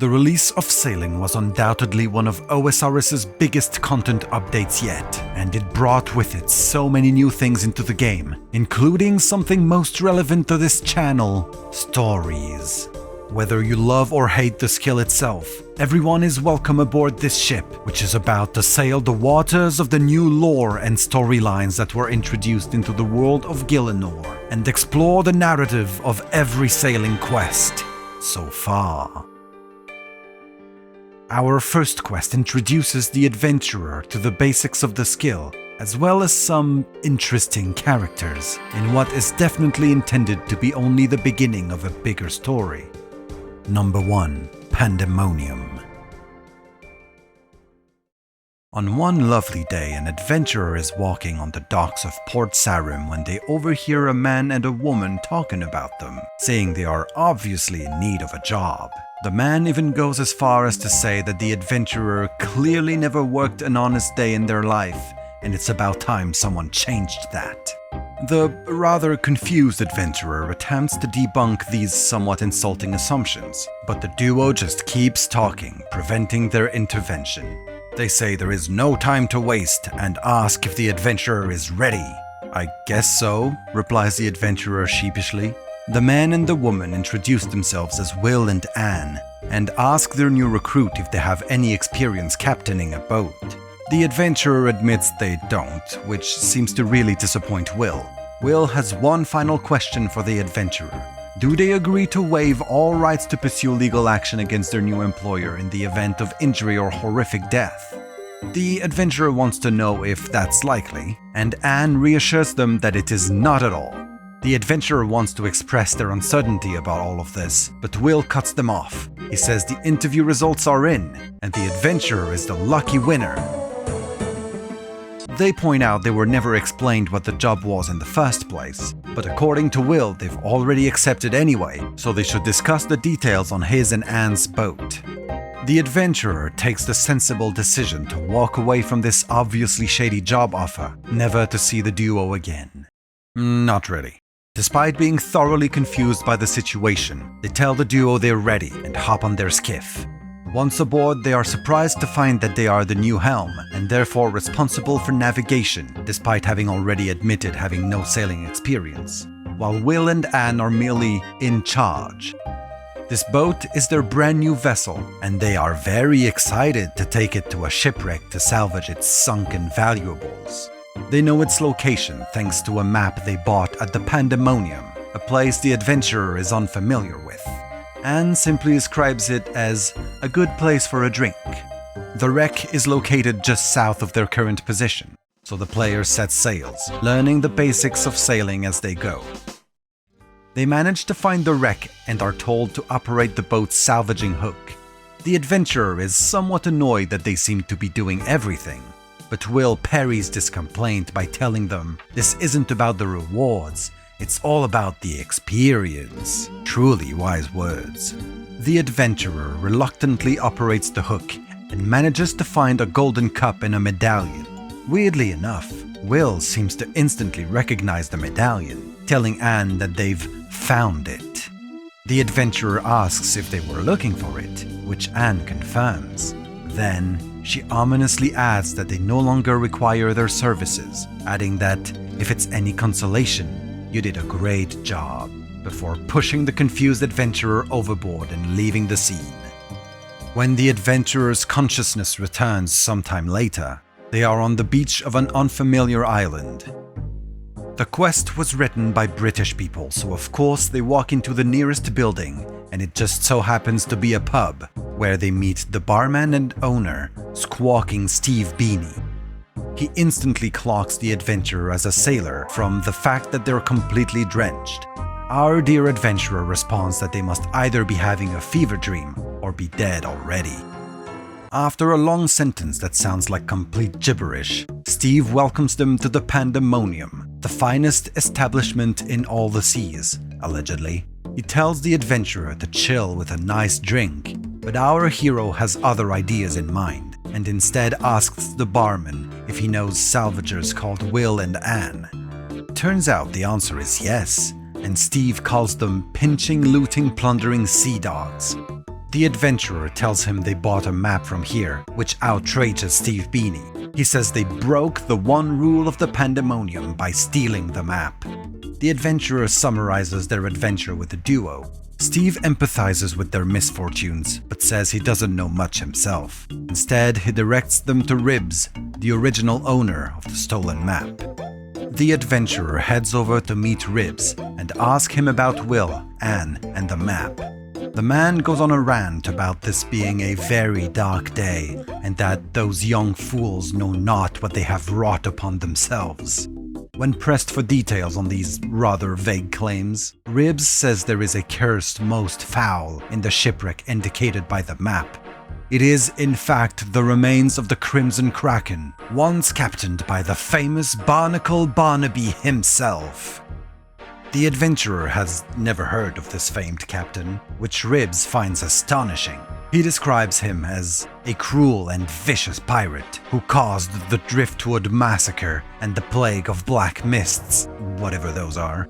The release of Sailing was undoubtedly one of OSRS's biggest content updates yet, and it brought with it so many new things into the game, including something most relevant to this channel: stories. Whether you love or hate the skill itself, everyone is welcome aboard this ship, which is about to sail the waters of the new lore and storylines that were introduced into the world of Gielinor, and explore the narrative of every sailing quest so far. Our first quest introduces the adventurer to the basics of the skill, as well as some interesting characters, in what is definitely intended to be only the beginning of a bigger story. Number 1. Pandemonium. On one lovely day, an adventurer is walking on the docks of Port Sarim when they overhear a man and a woman talking about them, saying they are obviously in need of a job. The man even goes as far as to say that the adventurer clearly never worked an honest day in their life, and it's about time someone changed that. The rather confused adventurer attempts to debunk these somewhat insulting assumptions, but the duo just keeps talking, preventing their intervention. They say there is no time to waste and ask if the adventurer is ready. "I guess so," replies the adventurer sheepishly. The man and the woman introduce themselves as Will and Anne, and ask their new recruit if they have any experience captaining a boat. The adventurer admits they don't, which seems to really disappoint Will. Will has one final question for the adventurer. Do they agree to waive all rights to pursue legal action against their new employer in the event of injury or horrific death? The adventurer wants to know if that's likely, and Anne reassures them that it is not at all. The adventurer wants to express their uncertainty about all of this, but Will cuts them off. He says the interview results are in, and the adventurer is the lucky winner. They point out they were never explained what the job was in the first place, but according to Will, they've already accepted anyway, so they should discuss the details on his and Anne's boat. The adventurer takes the sensible decision to walk away from this obviously shady job offer, never to see the duo again. Not really. Despite being thoroughly confused by the situation, they tell the duo they're ready and hop on their skiff. Once aboard, they are surprised to find that they are the new helm, and therefore responsible for navigation, despite having already admitted having no sailing experience, while Will and Anne are merely in charge. This boat is their brand new vessel, and they are very excited to take it to a shipwreck to salvage its sunken valuables. They know its location thanks to a map they bought at the Pandemonium, a place the adventurer is unfamiliar with. Anne simply describes it as a good place for a drink. The wreck is located just south of their current position, so the players set sails, learning the basics of sailing as they go. They manage to find the wreck and are told to operate the boat's salvaging hook. The adventurer is somewhat annoyed that they seem to be doing everything, but Will parries this complaint by telling them this isn't about the rewards, it's all about the experience. Truly wise words. The adventurer reluctantly operates the hook and manages to find a golden cup and a medallion. Weirdly enough, Will seems to instantly recognize the medallion, telling Anne that they've found it. The adventurer asks if they were looking for it, which Anne confirms. Then, she ominously adds that they no longer require their services, adding that, if it's any consolation, you did a great job, before pushing the confused adventurer overboard and leaving the scene. When the adventurer's consciousness returns sometime later, they are on the beach of an unfamiliar island. The quest was written by British people, so of course they walk into the nearest building, and it just so happens to be a pub, where they meet the barman and owner, Squawking Steve Beanie. He instantly clocks the adventurer as a sailor from the fact that they're completely drenched. Our dear adventurer responds that they must either be having a fever dream or be dead already. After a long sentence that sounds like complete gibberish, Steve welcomes them to the Pandemonium, the finest establishment in all the seas, allegedly. He tells the adventurer to chill with a nice drink, but our hero has other ideas in mind, and instead asks the barman if he knows salvagers called Will and Anne. Turns out the answer is yes, and Steve calls them pinching, looting, plundering sea dogs. The adventurer tells him they bought a map from here, which outrages Steve Beanie. He says they broke the one rule of the Pandemonium by stealing the map. The adventurer summarizes their adventure with the duo. Steve empathizes with their misfortunes, but says he doesn't know much himself. Instead, he directs them to Ribs, the original owner of the stolen map. The adventurer heads over to meet Ribs and ask him about Will, Anne, and the map. The man goes on a rant about this being a very dark day, and that those young fools know not what they have wrought upon themselves. When pressed for details on these rather vague claims, Ribs says there is a curse most foul in the shipwreck indicated by the map. It is, in fact, the remains of the Crimson Kraken, once captained by the famous Barnacle Barnaby himself. The adventurer has never heard of this famed captain, which Ribs finds astonishing. He describes him as a cruel and vicious pirate who caused the Driftwood Massacre and the Plague of Black Mists, whatever those are.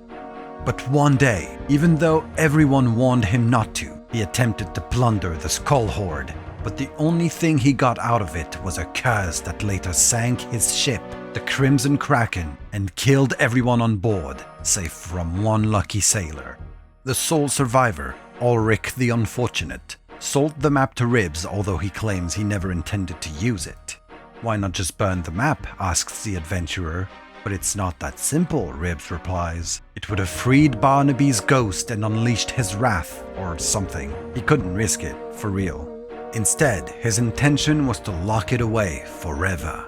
But one day, even though everyone warned him not to, he attempted to plunder the Skull Hoard, but the only thing he got out of it was a curse that later sank his ship, the Crimson Kraken, and killed everyone on board, save from one lucky sailor. The sole survivor, Ulrich the Unfortunate, sold the map to Ribs, although he claims he never intended to use it. Why not just burn the map, asks the adventurer. But it's not that simple, Ribs replies. It would have freed Barnaby's ghost and unleashed his wrath, or something. He couldn't risk it, for real. Instead, his intention was to lock it away forever.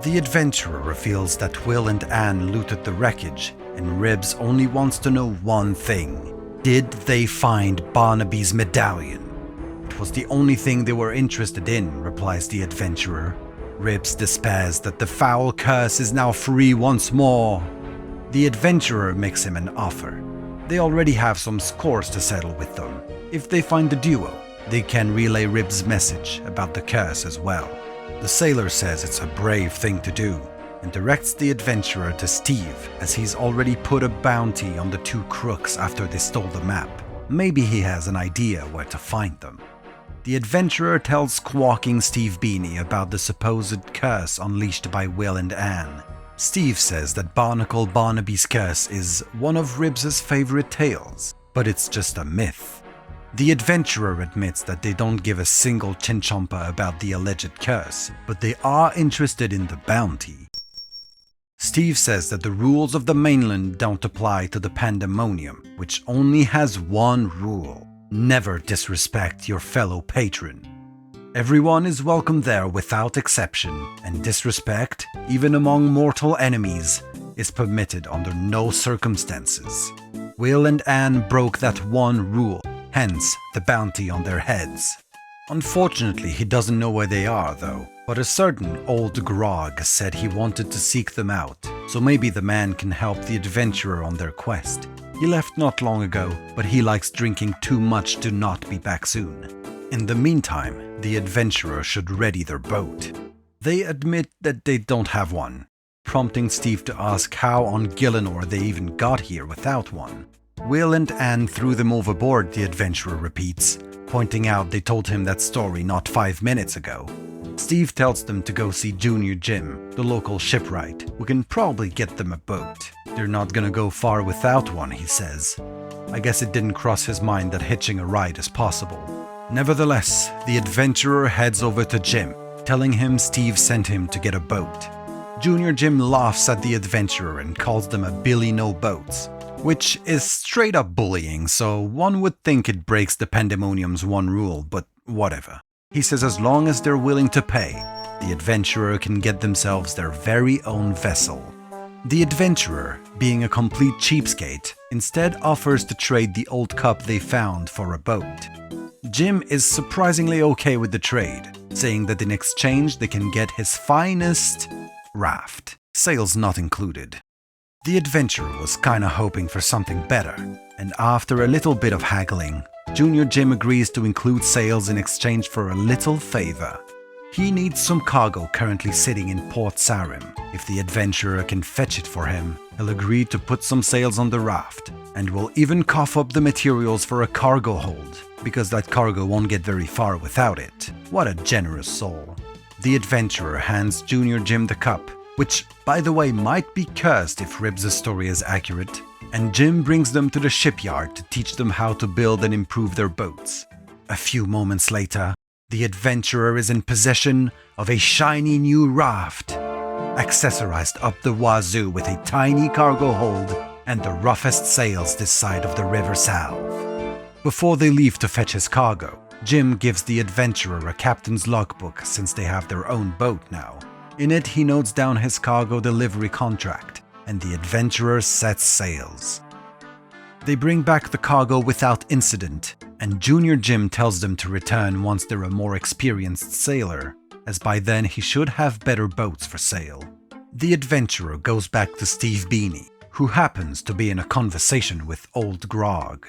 The adventurer reveals that Will and Anne looted the wreckage, and Ribs only wants to know one thing. Did they find Barnaby's medallion? It was the only thing they were interested in, replies the adventurer. Ribs despairs that the foul curse is now free once more. The adventurer makes him an offer. They already have some scores to settle with them. If they find the duo, they can relay Ribs' message about the curse as well. The sailor says it's a brave thing to do, and directs the adventurer to Steve, as he's already put a bounty on the two crooks after they stole the map. Maybe he has an idea where to find them. The adventurer tells squawking Steve Beanie about the supposed curse unleashed by Will and Anne. Steve says that Barnacle Barnaby's curse is one of Ribs' favorite tales, but it's just a myth. The adventurer admits that they don't give a single chinchompa about the alleged curse, but they are interested in the bounty. Steve says that the rules of the mainland don't apply to the Pandemonium, which only has one rule: never disrespect your fellow patron. Everyone is welcome there without exception, and disrespect, even among mortal enemies, is permitted under no circumstances. Will and Anne broke that one rule, hence the bounty on their heads. Unfortunately, he doesn't know where they are, though, but a certain old grog said he wanted to seek them out, so maybe the man can help the adventurer on their quest. He left not long ago, but he likes drinking too much to not be back soon. In the meantime, the adventurer should ready their boat. They admit that they don't have one, prompting Steve to ask how on Gillinor they even got here without one. Will and Anne threw them overboard, the adventurer repeats, pointing out they told him that story not 5 minutes ago. Steve tells them to go see Junior Jim, the local shipwright, who can probably get them a boat. They're not gonna go far without one, he says. I guess it didn't cross his mind that hitching a ride is possible. Nevertheless, the adventurer heads over to Jim, telling him Steve sent him to get a boat. Junior Jim laughs at the adventurer and calls them a Billy No Boats, which is straight up bullying, so one would think it breaks the Pandemonium's one rule, but whatever. He says as long as they're willing to pay, the adventurer can get themselves their very own vessel. The adventurer, being a complete cheapskate, instead offers to trade the old cup they found for a boat. Jim is surprisingly okay with the trade, saying that in exchange they can get his finest raft, sails not included. The adventurer was kinda hoping for something better, and after a little bit of haggling, Junior Jim agrees to include sails in exchange for a little favor. He needs some cargo currently sitting in Port Sarim. If the adventurer can fetch it for him, he'll agree to put some sails on the raft, and will even cough up the materials for a cargo hold, because that cargo won't get very far without it. What a generous soul. The adventurer hands Junior Jim the cup, which, by the way, might be cursed if Ribs' story is accurate, and Jim brings them to the shipyard to teach them how to build and improve their boats. A few moments later, the adventurer is in possession of a shiny new raft, accessorized up the wazoo with a tiny cargo hold and the roughest sails this side of the River Salve. Before they leave to fetch his cargo, Jim gives the adventurer a captain's logbook since they have their own boat now. In it, he notes down his cargo delivery contract, and the adventurer sets sails. They bring back the cargo without incident, and Junior Jim tells them to return once they're a more experienced sailor, as by then he should have better boats for sale. The adventurer goes back to Steve Beanie, who happens to be in a conversation with Old Grog.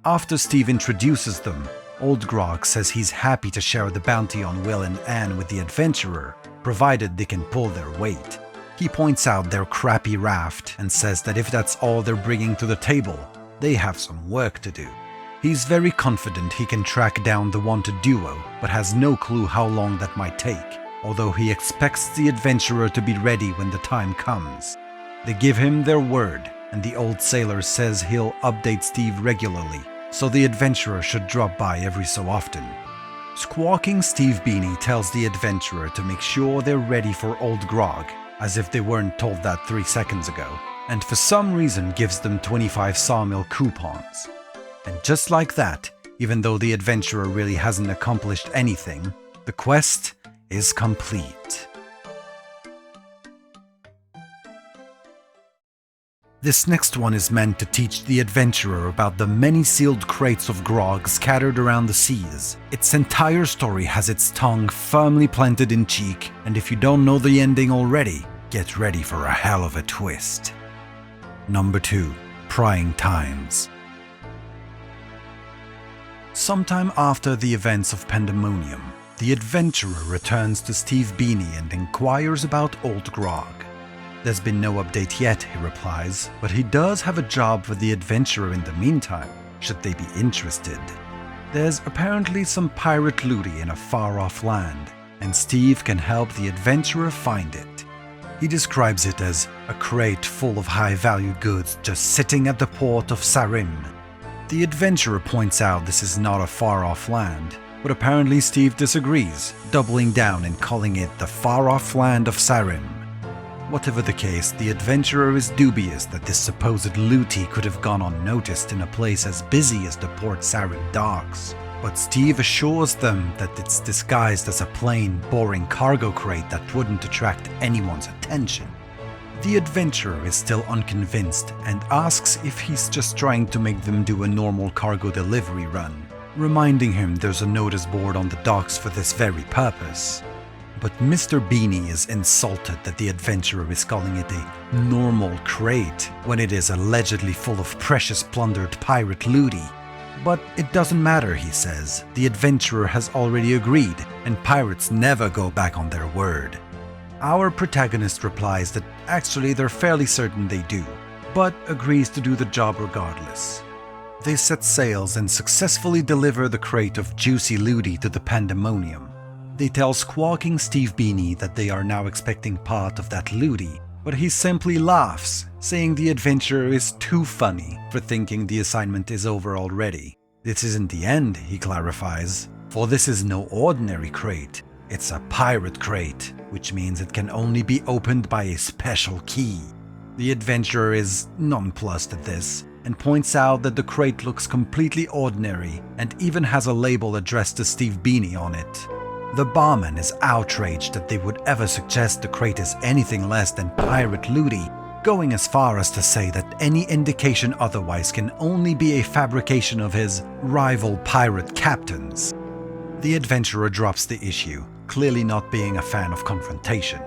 After Steve introduces them, Old Grog says he's happy to share the bounty on Will and Anne with the adventurer, provided they can pull their weight. He points out their crappy raft and says that if that's all they're bringing to the table, they have some work to do. He's very confident he can track down the wanted duo, but has no clue how long that might take, although he expects the adventurer to be ready when the time comes. They give him their word, and the old sailor says he'll update Steve regularly, so the adventurer should drop by every so often. Squawking Steve Beanie tells the adventurer to make sure they're ready for Old Grog, as if they weren't told that 3 seconds ago, and for some reason gives them 25 sawmill coupons. And just like that, even though the adventurer really hasn't accomplished anything, the quest is complete. This next one is meant to teach the adventurer about the many sealed crates of grog scattered around the seas. Its entire story has its tongue firmly planted in cheek, and if you don't know the ending already, get ready for a hell of a twist. Number 2. Prying Times. Sometime after the events of Pandemonium, the adventurer returns to Steve Beanie and inquires about Old Grog. There's been no update yet, he replies, but he does have a job for the adventurer in the meantime, should they be interested. There's apparently some pirate looty in a far-off land, and Steve can help the adventurer find it. He describes it as a crate full of high-value goods just sitting at the port of Sarim. The adventurer points out this is not a far-off land, but apparently Steve disagrees, doubling down and calling it the far-off land of Sarim. Whatever the case, the adventurer is dubious that this supposed looty could have gone unnoticed in a place as busy as the Port Sarim docks, but Steve assures them that it's disguised as a plain, boring cargo crate that wouldn't attract anyone's attention. The adventurer is still unconvinced and asks if he's just trying to make them do a normal cargo delivery run, reminding him there's a notice board on the docks for this very purpose. But Mr. Beanie is insulted that the adventurer is calling it a normal crate when it is allegedly full of precious plundered pirate looty. But it doesn't matter, he says. The adventurer has already agreed, and pirates never go back on their word. Our protagonist replies that actually they're fairly certain they do, but agrees to do the job regardless. They set sails and successfully deliver the crate of juicy looty to the Pandemonium. They tell squawking Steve Beanie that they are now expecting part of that looty, but he simply laughs, saying the adventurer is too funny for thinking the assignment is over already. This isn't the end, he clarifies, for this is no ordinary crate. It's a pirate crate, which means it can only be opened by a special key. The adventurer is nonplussed at this, and points out that the crate looks completely ordinary and even has a label addressed to Steve Beanie on it. The barman is outraged that they would ever suggest the crate is anything less than pirate looty, going as far as to say that any indication otherwise can only be a fabrication of his rival pirate captains. The adventurer drops the issue, clearly not being a fan of confrontation.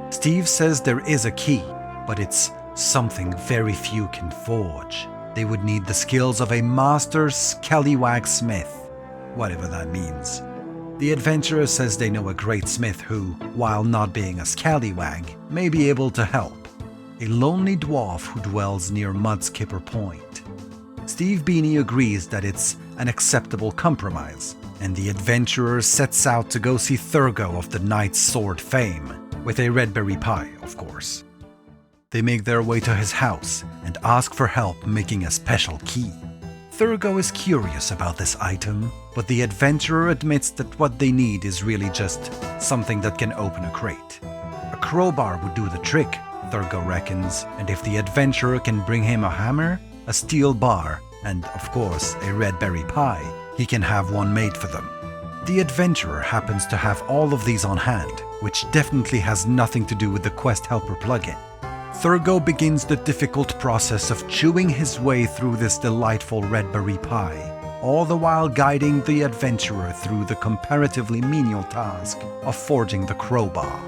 Steve says there is a key, but it's something very few can forge. They would need the skills of a master scallywag smith, whatever that means. The adventurer says they know a great smith who, while not being a scallywag, may be able to help. A lonely dwarf who dwells near Mudskipper Point. Steve Beanie agrees that it's an acceptable compromise, and the adventurer sets out to go see Thurgo of the Knight's Sword fame, with a red berry pie, of course. They make their way to his house and ask for help making a special key. Thurgo is curious about this item, but the adventurer admits that what they need is really just something that can open a crate. A crowbar would do the trick, Thurgo reckons, and if the adventurer can bring him a hammer, a steel bar, and of course a red berry pie, he can have one made for them. The adventurer happens to have all of these on hand, which definitely has nothing to do with the Quest Helper plugin. Thurgo begins the difficult process of chewing his way through this delightful red berry pie, all the while guiding the adventurer through the comparatively menial task of forging the crowbar.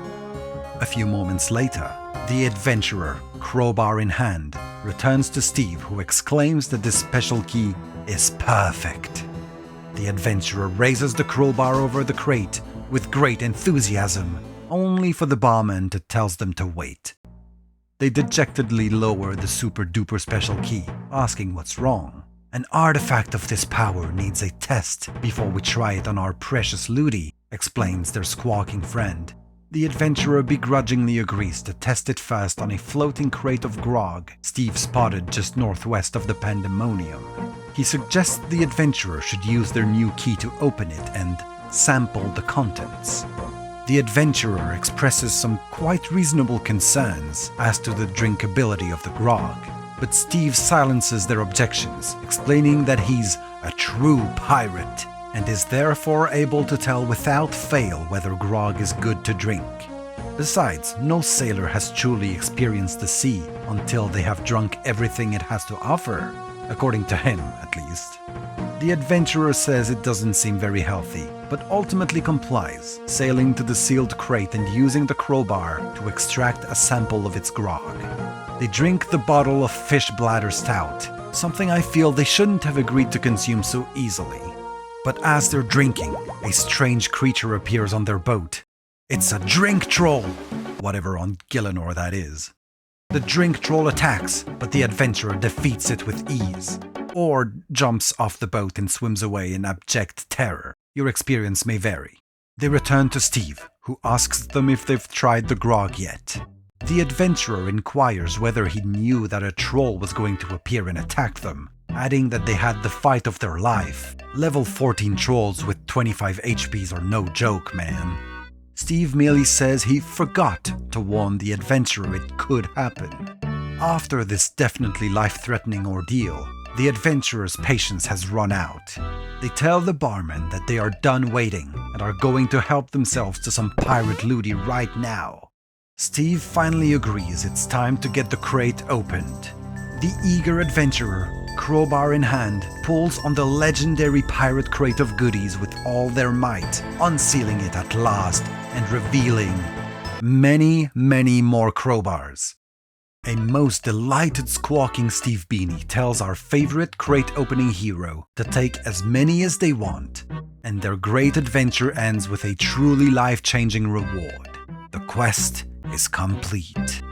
A few moments later, the adventurer, crowbar in hand, returns to Steve, who exclaims that this special key is perfect. The adventurer raises the crowbar over the crate with great enthusiasm, only for the barman to tell them to wait. They dejectedly lower the super-duper special key, asking what's wrong. An artifact of this power needs a test before we try it on our precious Ludi, explains their squawking friend. The adventurer begrudgingly agrees to test it first on a floating crate of grog Steve spotted just northwest of the Pandemonium. He suggests the adventurer should use their new key to open it and sample the contents. The adventurer expresses some quite reasonable concerns as to the drinkability of the grog, but Steve silences their objections, explaining that he's a true pirate and is therefore able to tell without fail whether grog is good to drink. Besides, no sailor has truly experienced the sea until they have drunk everything it has to offer, according to him at least. The adventurer says it doesn't seem very healthy, but ultimately complies, sailing to the sealed crate and using the crowbar to extract a sample of its grog. They drink the bottle of fish bladder stout, something I feel they shouldn't have agreed to consume so easily. But as they're drinking, a strange creature appears on their boat. It's a drink troll, whatever on Gielinor that is. The drink troll attacks, but the adventurer defeats it with ease, or jumps off the boat and swims away in abject terror. Your experience may vary. They return to Steve, who asks them if they've tried the grog yet. The adventurer inquires whether he knew that a troll was going to appear and attack them, adding that they had the fight of their life. Level 14 trolls with 25 HPs are no joke, man. Steve merely says he forgot to warn the adventurer it could happen. After this definitely life-threatening ordeal, the adventurer's patience has run out. They tell the barman that they are done waiting and are going to help themselves to some pirate looty right now. Steve finally agrees it's time to get the crate opened. The eager adventurer, crowbar in hand, pulls on the legendary pirate crate of goodies with all their might, unsealing it at last and revealing many, many more crowbars. A most delighted squawking Steve Beanie tells our favorite crate opening hero to take as many as they want, and their great adventure ends with a truly life-changing reward. The quest is complete.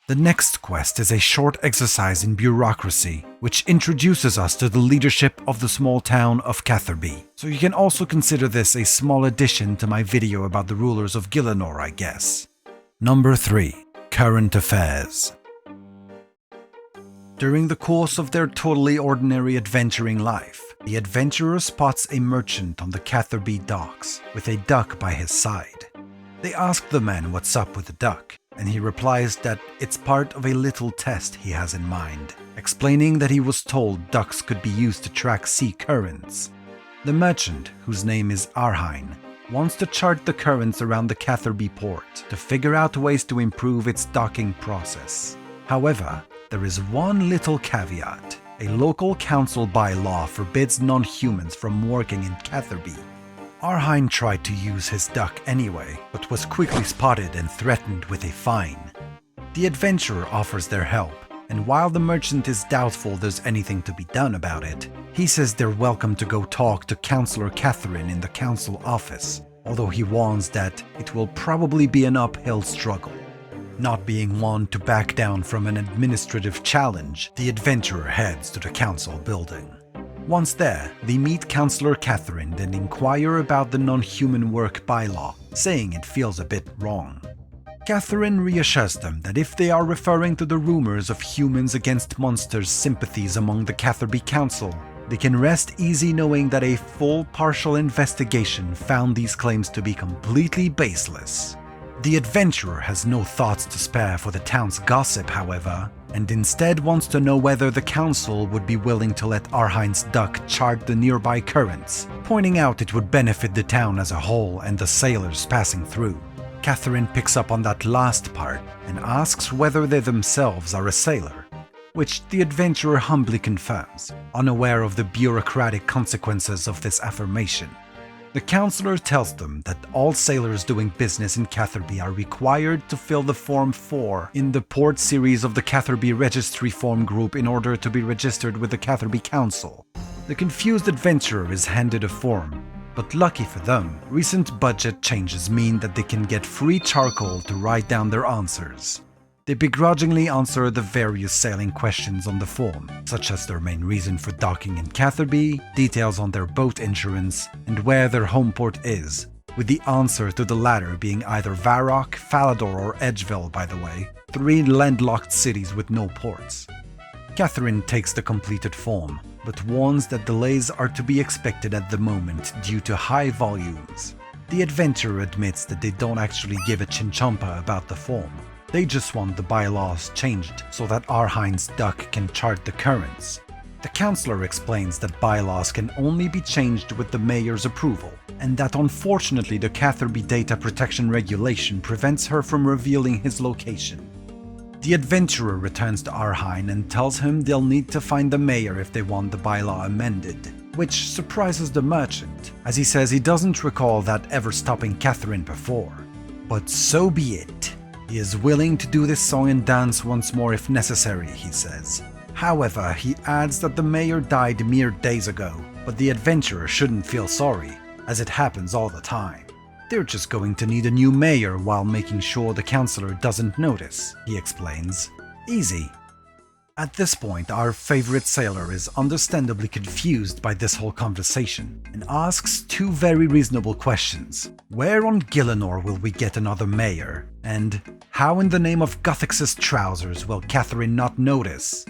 The next quest is a short exercise in bureaucracy, which introduces us to the leadership of the small town of Catherby. So you can also consider this a small addition to my video about the rulers of Gielinor, I guess. Number 3. Current Affairs. During the course of their totally ordinary adventuring life, the adventurer spots a merchant on the Catherby docks with a duck by his side. They ask the man what's up with the duck, and he replies that it's part of a little test he has in mind, explaining that he was told ducks could be used to track sea currents. The merchant, whose name is Arhain, wants to chart the currents around the Catherby port to figure out ways to improve its docking process. However, there is one little caveat. A local council bylaw forbids non-humans from working in Catherby. Arhain tried to use his duck anyway, but was quickly spotted and threatened with a fine. The adventurer offers their help, and while the merchant is doubtful there's anything to be done about it, he says they're welcome to go talk to Councillor Catherine in the council office, although he warns that it will probably be an uphill struggle. Not being one to back down from an administrative challenge, the adventurer heads to the council building. Once there, they meet Councillor Catherine and inquire about the non-human work bylaw, saying it feels a bit wrong. Catherine reassures them that if they are referring to the rumors of humans against monsters' sympathies among the Catherby Council, they can rest easy knowing that a full partial investigation found these claims to be completely baseless. The adventurer has no thoughts to spare for the town's gossip, however, and instead wants to know whether the council would be willing to let Arhine's duck chart the nearby currents, pointing out it would benefit the town as a whole and the sailors passing through. Catherine picks up on that last part and asks whether they themselves are a sailor, which the adventurer humbly confirms, unaware of the bureaucratic consequences of this affirmation. The councillor tells them that all sailors doing business in Catherby are required to fill the Form 4 in the port series of the Catherby Registry Form Group in order to be registered with the Catherby Council. The confused adventurer is handed a form, but lucky for them, recent budget changes mean that they can get free charcoal to write down their answers. They begrudgingly answer the various sailing questions on the form, such as their main reason for docking in Catherby, details on their boat insurance, and where their home port is, with the answer to the latter being either Varrock, Falador or Edgeville, by the way, 3 landlocked cities with no ports. Catherine takes the completed form, but warns that delays are to be expected at the moment due to high volumes. The adventurer admits that they don't actually give a chinchompa about the form. They just want the bylaws changed so that Arhine's duck can chart the currents. The councillor explains that bylaws can only be changed with the mayor's approval, and that unfortunately the Catherby Data Protection Regulation prevents her from revealing his location. The adventurer returns to Arhine and tells him they'll need to find the mayor if they want the bylaw amended, which surprises the merchant, as he says he doesn't recall that ever stopping Catherine before. But so be it. He is willing to do this song and dance once more if necessary, he says. However, he adds that the mayor died mere days ago, but the adventurer shouldn't feel sorry, as it happens all the time. They're just going to need a new mayor while making sure the councillor doesn't notice, he explains. Easy. At this point, our favorite sailor is understandably confused by this whole conversation and asks 2 very reasonable questions. Where on Gillinor will we get another mayor? And how in the name of Gothix's trousers will Catherine not notice?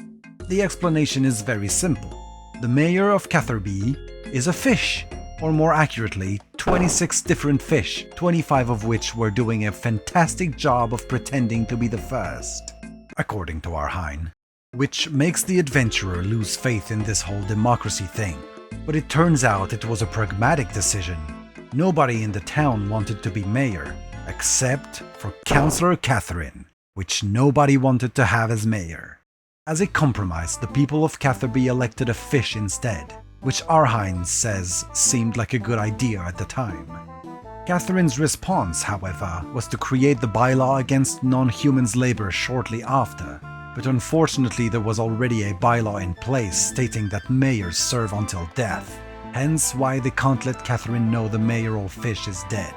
The explanation is very simple. The mayor of Catherby is a fish, or more accurately, 26 different fish, 25 of which were doing a fantastic job of pretending to be the first, according to Arhine. Which makes the adventurer lose faith in this whole democracy thing. But it turns out it was a pragmatic decision. Nobody in the town wanted to be mayor, except for Councillor Catherine, which nobody wanted to have as mayor. As a compromise, the people of Catherby elected a fish instead, which Arhine says seemed like a good idea at the time. Catherine's response, however, was to create the bylaw against non-humans' labor shortly after. But unfortunately there was already a bylaw in place stating that mayors serve until death, hence why they can't let Catherine know the mayoral fish is dead.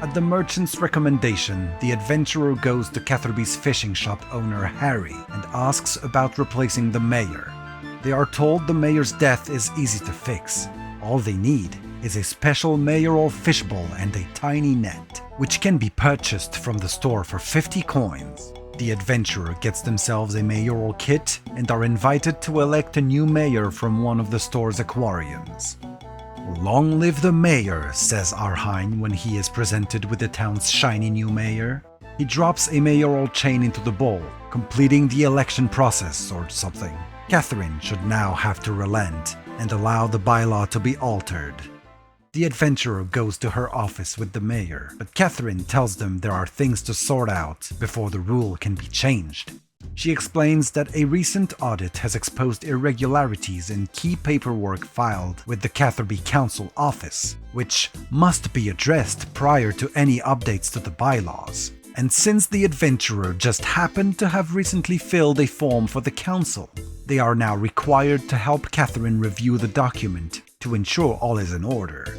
At the merchant's recommendation, the adventurer goes to Catherby's fishing shop owner Harry and asks about replacing the mayor. They are told the mayor's death is easy to fix. All they need is a special mayoral fishbowl and a tiny net, which can be purchased from the store for 50 coins. The adventurer gets themselves a mayoral kit and are invited to elect a new mayor from one of the store's aquariums. Long live the mayor, says Arhine when he is presented with the town's shiny new mayor. He drops a mayoral chain into the bowl, completing the election process or something. Catherine should now have to relent and allow the bylaw to be altered. The adventurer goes to her office with the mayor, but Catherine tells them there are things to sort out before the rule can be changed. She explains that a recent audit has exposed irregularities in key paperwork filed with the Catherby Council office, which must be addressed prior to any updates to the bylaws, And since the adventurer just happened to have recently filled a form for the council, they are now required to help Catherine review the document to ensure all is in order.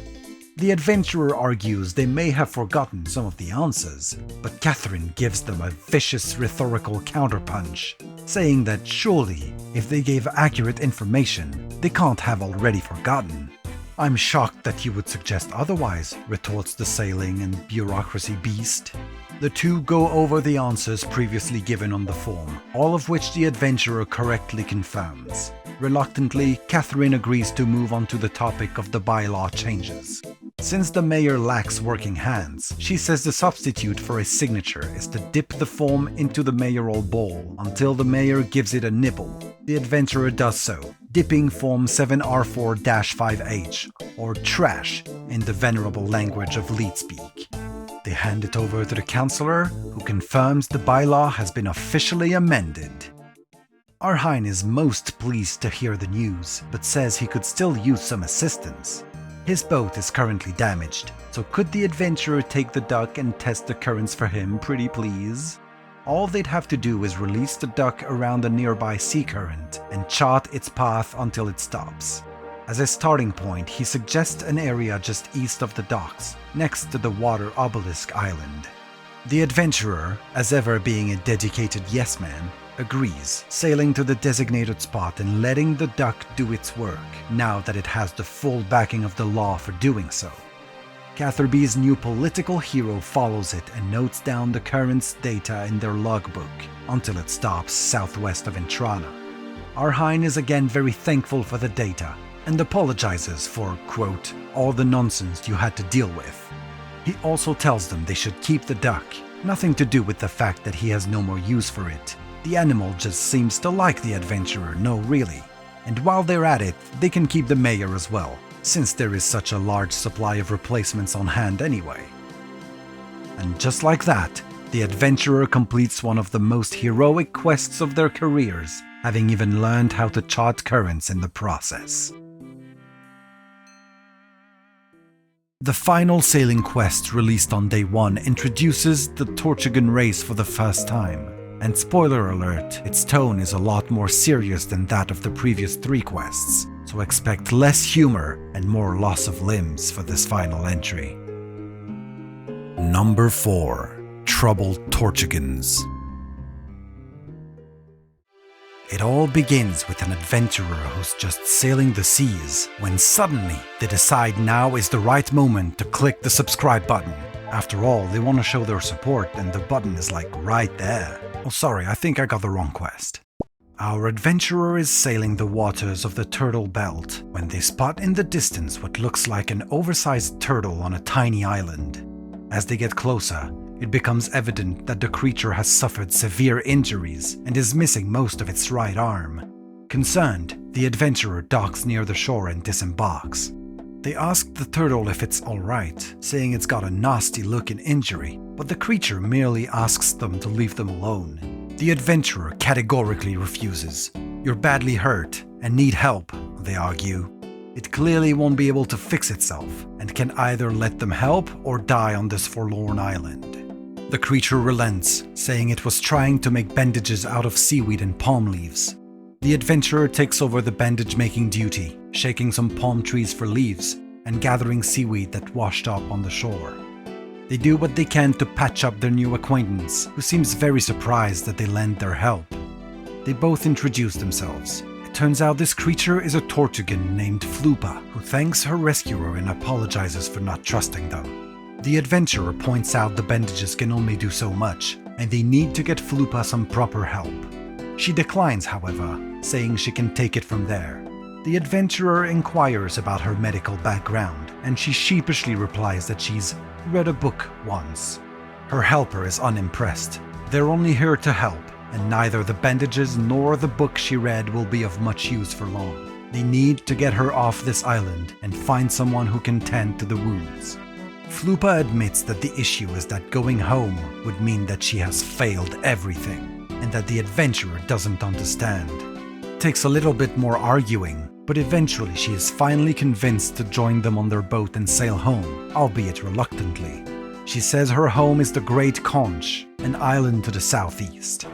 The adventurer argues they may have forgotten some of the answers, but Catherine gives them a vicious rhetorical counterpunch, saying that surely, if they gave accurate information, they can't have already forgotten. "I'm shocked that you would suggest otherwise," retorts the sailing and bureaucracy beast. The two go over the answers previously given on the form, all of which the adventurer correctly confirms. Reluctantly, Catherine agrees to move on to the topic of the bylaw changes. Since the mayor lacks working hands, she says the substitute for a signature is to dip the form into the mayoral bowl until the mayor gives it a nibble. The adventurer does so, dipping form 7R4-5H, or trash, in the venerable language of Leetspeak. They hand it over to the councillor, who confirms the bylaw has been officially amended. Arhine is most pleased to hear the news, but says he could still use some assistance. His boat is currently damaged, so could the adventurer take the duck and test the currents for him, pretty please? All they'd have to do is release the duck around a nearby sea current and chart its path until it stops. As a starting point, he suggests an area just east of the docks, next to the water obelisk island. The adventurer, as ever being a dedicated yes man, agrees, sailing to the designated spot and letting the duck do its work, now that it has the full backing of the law for doing so. Catherby's new political hero follows it and notes down the current's data in their logbook until it stops southwest of Intrana. Arhine is again very thankful for the data and apologizes for, quote, all the nonsense you had to deal with. He also tells them they should keep the duck, nothing to do with the fact that he has no more use for it. The animal just seems to like the adventurer, no really. And while they're at it, they can keep the mayor as well, since there is such a large supply of replacements on hand anyway. And just like that, the adventurer completes one of the most heroic quests of their careers, having even learned how to chart currents in the process. The final sailing quest released on day 1 introduces the Tortugan race for the first time, and spoiler alert, its tone is a lot more serious than that of the previous 3 quests, so expect less humor and more loss of limbs for this final entry. Number 4. Troubled Tortugans. It all begins with an adventurer who's just sailing the seas, when suddenly they decide now is the right moment to click the subscribe button. After all, they want to show their support and the button is like right there. Oh sorry, I think I got the wrong quest. Our adventurer is sailing the waters of the Turtle Belt when they spot in the distance what looks like an oversized turtle on a tiny island. As they get closer, it becomes evident that the creature has suffered severe injuries and is missing most of its right arm. Concerned, the adventurer docks near the shore and disembarks. They ask the turtle if it's alright, saying it's got a nasty looking injury, but the creature merely asks them to leave them alone. The adventurer categorically refuses. You're badly hurt and need help, they argue. It clearly won't be able to fix itself and can either let them help or die on this forlorn island. The creature relents, saying it was trying to make bandages out of seaweed and palm leaves. The adventurer takes over the bandage-making duty, shaking some palm trees for leaves and gathering seaweed that washed up on the shore. They do what they can to patch up their new acquaintance, who seems very surprised that they lend their help. They both introduce themselves. It turns out this creature is a Tortugan named Flupa, who thanks her rescuer and apologizes for not trusting them. The adventurer points out the bandages can only do so much, and they need to get Flupa some proper help. She declines, however, saying she can take it from there. The adventurer inquires about her medical background, and she sheepishly replies that she's read a book once. Her helper is unimpressed. They're only here to help, and neither the bandages nor the book she read will be of much use for long. They need to get her off this island and find someone who can tend to the wounds. Flupa admits that the issue is that going home would mean that she has failed everything, and that the adventurer doesn't understand. It takes a little bit more arguing, but eventually she is finally convinced to join them on their boat and sail home, albeit reluctantly. She says her home is the Great Conch, an island to the southeast.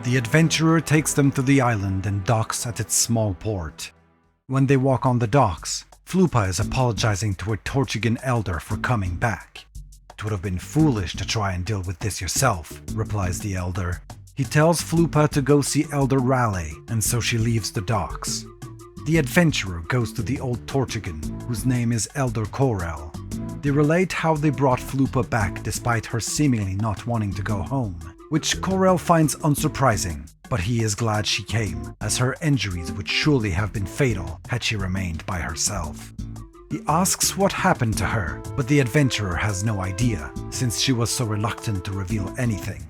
The adventurer takes them to the island and docks at its small port. When they walk on the docks, Flupa is apologizing to a Tortugan elder for coming back. "It would have been foolish to try and deal with this yourself," replies the elder. He tells Flupa to go see Elder Raleigh, and so she leaves the docks. The adventurer goes to the old Tortugan, whose name is Elder Corel. They relate how they brought Flupa back despite her seemingly not wanting to go home, which Corel finds unsurprising, but he is glad she came, as her injuries would surely have been fatal had she remained by herself. He asks what happened to her, but the adventurer has no idea, since she was so reluctant to reveal anything.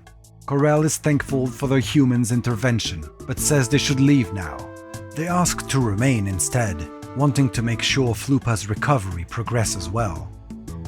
Corel is thankful for the humans' intervention, but says they should leave now. They ask to remain instead, wanting to make sure Flupa's recovery progresses well.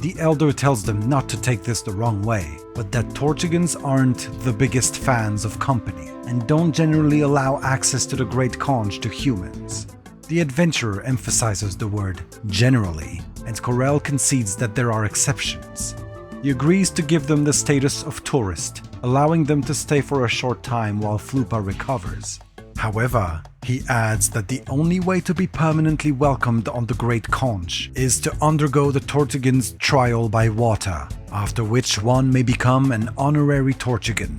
The elder tells them not to take this the wrong way, but that Tortugans aren't the biggest fans of company and don't generally allow access to the Great Conch to humans. The adventurer emphasizes the word generally, and Corel concedes that there are exceptions. He agrees to give them the status of tourist, allowing them to stay for a short time while Flupa recovers. However, he adds that the only way to be permanently welcomed on the Great Conch is to undergo the Tortugans' trial by water, after which one may become an honorary Tortugan.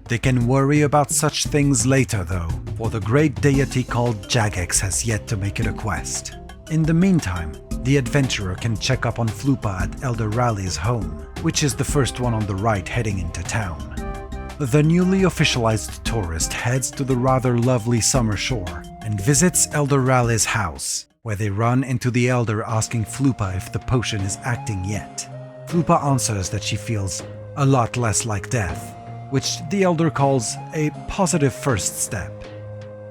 They can worry about such things later though, for the great deity called Jagex has yet to make it a quest. In the meantime, the adventurer can check up on Flupa at Elder Raleigh's home, which is the first one on the right heading into town. The newly officialized tourist heads to the rather lovely summer shore and visits Elder Raleigh's house, where they run into the elder asking Flupa if the potion is acting yet. Flupa answers that she feels a lot less like death, which the elder calls a positive first step.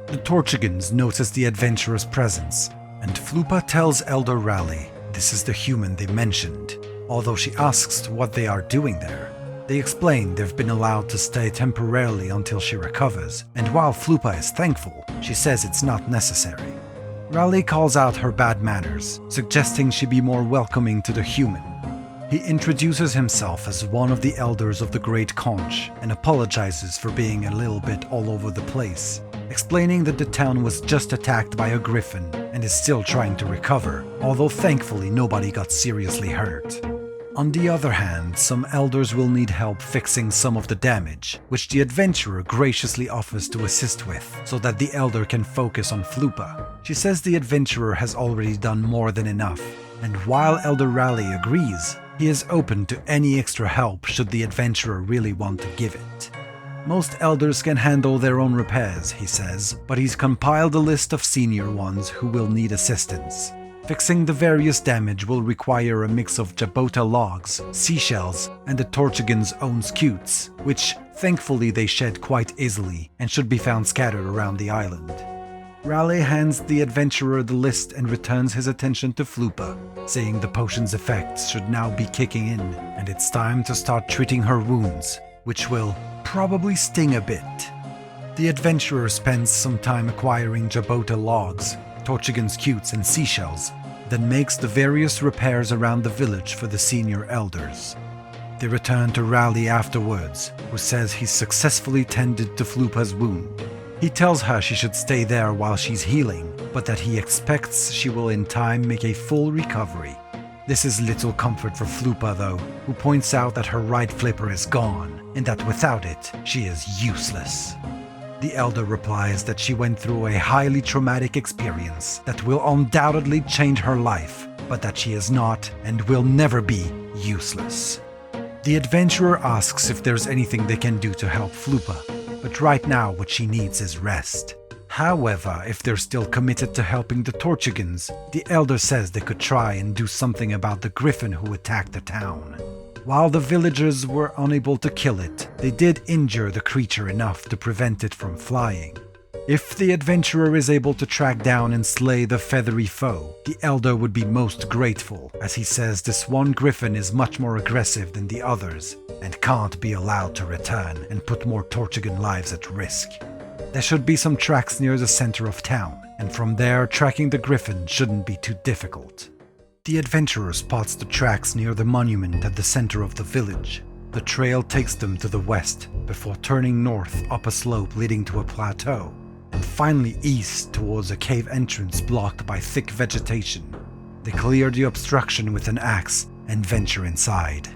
The Tortugans notice the adventurer's presence, and Flupa tells Elder Raleigh this is the human they mentioned, although she asks what they are doing there. They explain they've been allowed to stay temporarily until she recovers, and while Flupa is thankful, she says it's not necessary. Raleigh calls out her bad manners, suggesting she be more welcoming to the human. He introduces himself as one of the elders of the Great Conch and apologizes for being a little bit all over the place, explaining that the town was just attacked by a griffin and is still trying to recover, although thankfully nobody got seriously hurt. On the other hand, some elders will need help fixing some of the damage, which the adventurer graciously offers to assist with, so that the elder can focus on Flupa. She says the adventurer has already done more than enough, and while Elder Raleigh agrees, he is open to any extra help should the adventurer really want to give it. Most elders can handle their own repairs, he says, but he's compiled a list of senior ones who will need assistance. Fixing the various damage will require a mix of Jabota logs, seashells, and the Tortugan's own scutes, which thankfully they shed quite easily and should be found scattered around the island. Raleigh hands the adventurer the list and returns his attention to Flupa, saying the potion's effects should now be kicking in and it's time to start treating her wounds, which will probably sting a bit. The adventurer spends some time acquiring Jabota logs, Tortugan scutes and seashells, then makes the various repairs around the village for the senior elders. They return to Raleigh afterwards, who says he's successfully tended to Flupa's wound. He tells her she should stay there while she's healing, but that he expects she will in time make a full recovery. This is little comfort for Flupa though, who points out that her right flipper is gone, and that without it, she is useless. The elder replies that she went through a highly traumatic experience that will undoubtedly change her life, but that she is not and will never be useless. The adventurer asks if there's anything they can do to help Flupa, but right now what she needs is rest. However, if they're still committed to helping the Tortugans, the elder says they could try and do something about the griffin who attacked the town. While the villagers were unable to kill it, they did injure the creature enough to prevent it from flying. If the adventurer is able to track down and slay the feathery foe, the elder would be most grateful, as he says this one griffin is much more aggressive than the others and can't be allowed to return and put more Tortugan lives at risk. There should be some tracks near the center of town, and from there tracking the griffin shouldn't be too difficult. The adventurer spots the tracks near the monument at the center of the village. The trail takes them to the west before turning north up a slope leading to a plateau, and finally east towards a cave entrance blocked by thick vegetation. They clear the obstruction with an axe and venture inside.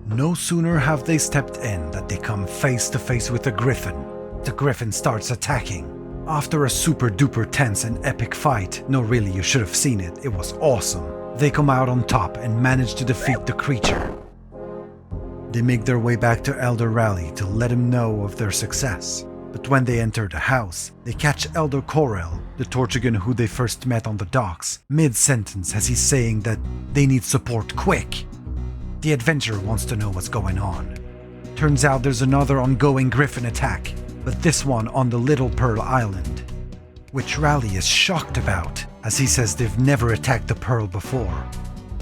No sooner have they stepped in that they come face to face with a griffin. The griffin starts attacking. After a super duper tense and epic fight, no really, you should have seen it, it was awesome. They come out on top and manage to defeat the creature. They make their way back to Elder Raleigh to let him know of their success. But when they enter the house, they catch Elder Corel, the Tortugan who they first met on the docks, mid-sentence as he's saying that they need support quick. The adventurer wants to know what's going on. Turns out there's another ongoing griffin attack, but this one on the Little Pearl Island, which Raleigh is shocked about, as he says they've never attacked the Pearl before.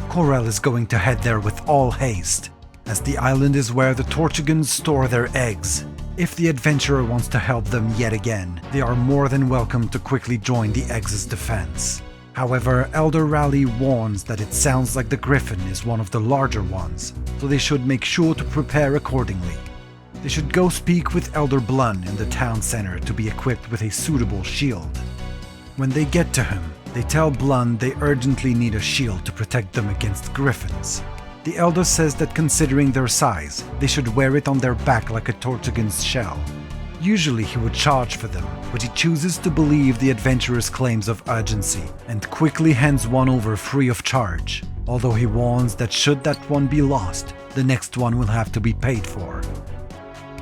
Corel is going to head there with all haste, as the island is where the Tortugans store their eggs. If the adventurer wants to help them yet again, they are more than welcome to quickly join the eggs' defense. However, Elder Raleigh warns that it sounds like the griffin is one of the larger ones, so they should make sure to prepare accordingly. They should go speak with Elder Blun in the town center to be equipped with a suitable shield. When they get to him, they tell Blun they urgently need a shield to protect them against griffins. The elder says that considering their size, they should wear it on their back like a Tortugan's shell. Usually he would charge for them, but he chooses to believe the adventurer's claims of urgency and quickly hands one over free of charge, although he warns that should that one be lost, the next one will have to be paid for.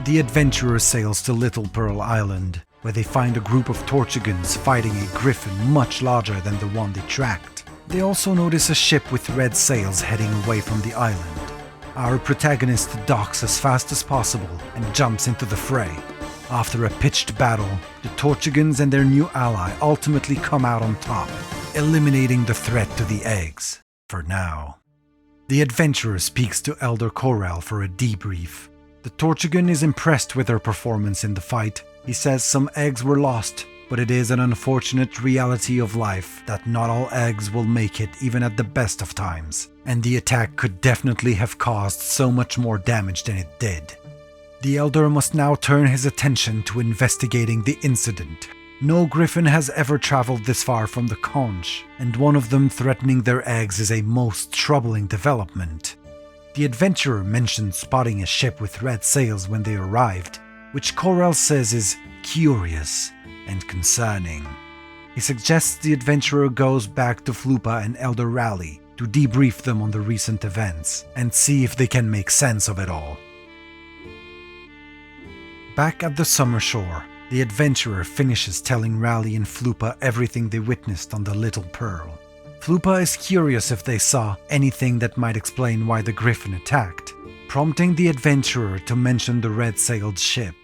The adventurer sails to Little Pearl Island, where they find a group of Tortugans fighting a griffin much larger than the one they tracked. They also notice a ship with red sails heading away from the island. Our protagonist docks as fast as possible and jumps into the fray. After a pitched battle, the Tortugans and their new ally ultimately come out on top, eliminating the threat to the eggs, for now. The adventurer speaks to Elder Corel for a debrief. The Tortugan is impressed with their performance in the fight. He says some eggs were lost, but it is an unfortunate reality of life that not all eggs will make it even at the best of times, and the attack could definitely have caused so much more damage than it did. The elder must now turn his attention to investigating the incident. No griffin has ever traveled this far from the conch, and one of them threatening their eggs is a most troubling development. The adventurer mentioned spotting a ship with red sails when they arrived, which Corel says is curious and concerning. He suggests the adventurer goes back to Flupa and Elder Raleigh to debrief them on the recent events and see if they can make sense of it all. Back at the summer shore, the adventurer finishes telling Raleigh and Flupa everything they witnessed on the Little Pearl. Flupa is curious if they saw anything that might explain why the griffin attacked, prompting the adventurer to mention the red-sailed ship.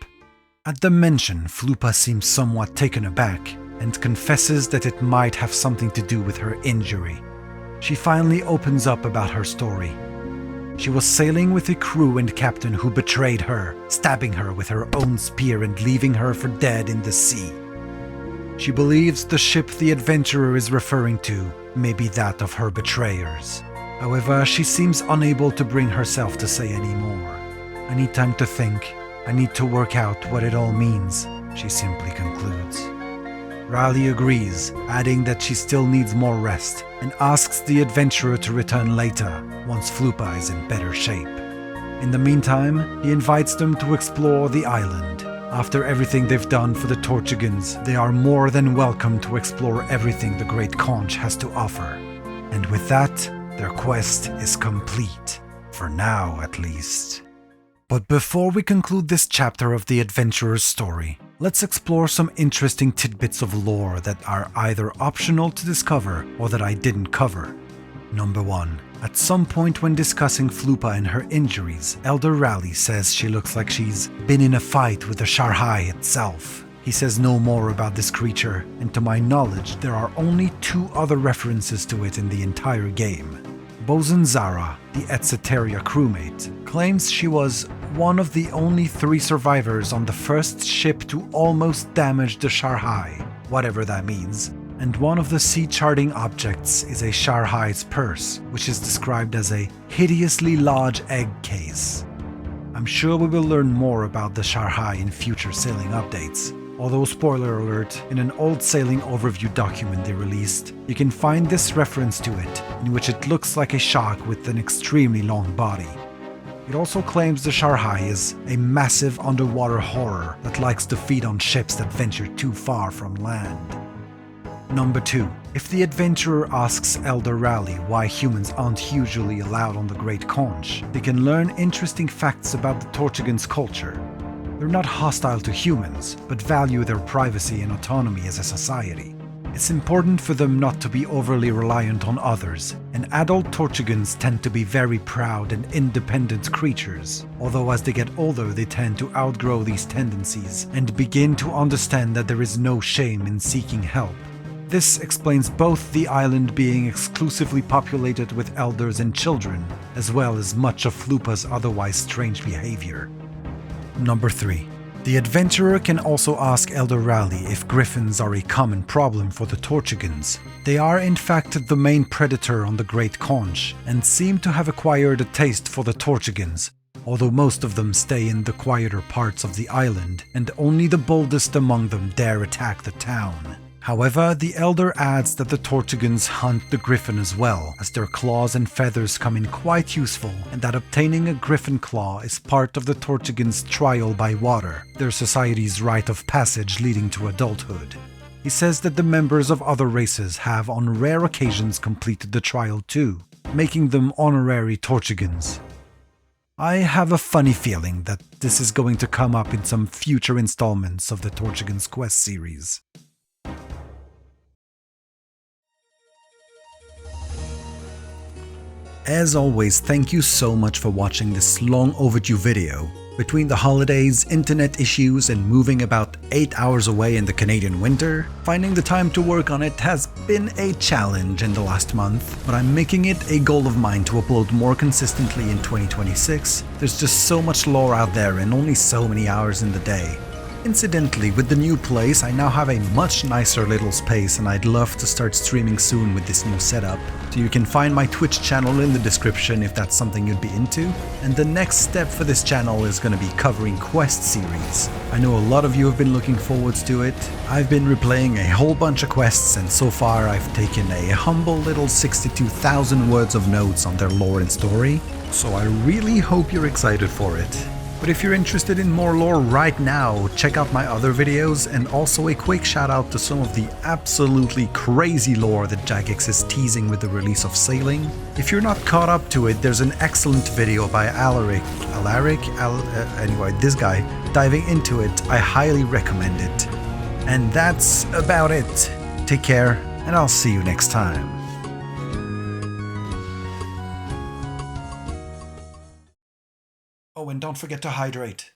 At the mention, Flupa seems somewhat taken aback and confesses that it might have something to do with her injury. She finally opens up about her story. She was sailing with a crew and captain who betrayed her, stabbing her with her own spear and leaving her for dead in the sea. She believes the ship the adventurer is referring to may be that of her betrayers. However, she seems unable to bring herself to say any more. "I need time to think. I need to work out what it all means," she simply concludes. Raleigh agrees, adding that she still needs more rest, and asks the adventurer to return later, once Flupa is in better shape. In the meantime, he invites them to explore the island. After everything they've done for the Tortugans, they are more than welcome to explore everything the Great Conch has to offer. And with that, their quest is complete, for now at least. But before we conclude this chapter of the adventurer's story, let's explore some interesting tidbits of lore that are either optional to discover or that I didn't cover. Number 1. At some point when discussing Flupa and her injuries, Elder Raleigh says she looks like she's been in a fight with the Sharhai itself. He says no more about this creature, and to my knowledge there are only 2 other references to it in the entire game. Bosun Zara, the Etceteria crewmate, claims she was one of the only 3 survivors on the first ship to almost damage the Sharhai, whatever that means. and one of the sea charting objects is a Sharhai's purse, which is described as a hideously large egg case. I'm sure we will learn more about the Sharhai in future sailing updates. Although, spoiler alert, in an old sailing overview document they released, you can find this reference to it, in which it looks like a shark with an extremely long body. It also claims the Sharhai is a massive underwater horror that likes to feed on ships that venture too far from land. Number 2. If the adventurer asks Elder Raleigh why humans aren't usually allowed on the Great Conch, they can learn interesting facts about the Tortugans' culture. They're not hostile to humans, but value their privacy and autonomy as a society. It's important for them not to be overly reliant on others, and adult Tortugans tend to be very proud and independent creatures, although as they get older they tend to outgrow these tendencies and begin to understand that there is no shame in seeking help. This explains both the island being exclusively populated with elders and children, as well as much of Lupa's otherwise strange behavior. Number 3. The adventurer can also ask Elder Raleigh if griffins are a common problem for the Tortugans. They are in fact the main predator on the Great Conch, and seem to have acquired a taste for the Tortugans, although most of them stay in the quieter parts of the island, and only the boldest among them dare attack the town. However, the Elder adds that the Tortugans hunt the griffin as well, as their claws and feathers come in quite useful, and that obtaining a griffin claw is part of the Tortugans' trial by water, their society's rite of passage leading to adulthood. He says that the members of other races have on rare occasions completed the trial too, making them honorary Tortugans. I have a funny feeling that this is going to come up in some future installments of the Tortugans Quest series. As always, thank you so much for watching this long overdue video. Between the holidays, internet issues, and moving about 8 hours away in the Canadian winter, finding the time to work on it has been a challenge in the last month, but I'm making it a goal of mine to upload more consistently in 2026. There's just so much lore out there and only so many hours in the day. Incidentally, with the new place, I now have a much nicer little space, and I'd love to start streaming soon with this new setup. So you can find my Twitch channel in the description if that's something you'd be into. And the next step for this channel is going to be covering Quest series. I know a lot of you have been looking forward to it. I've been replaying a whole bunch of quests, and so far I've taken a humble little 62,000 words of notes on their lore and story. So I really hope you're excited for it. But if you're interested in more lore right now, check out my other videos, and also a quick shout out to some of the absolutely crazy lore that Jagex is teasing with the release of Sailing. If you're not caught up to it, there's an excellent video by anyway, this guy, diving into it. I highly recommend it. And that's about it. Take care, and I'll see you next time. Oh, and don't forget to hydrate.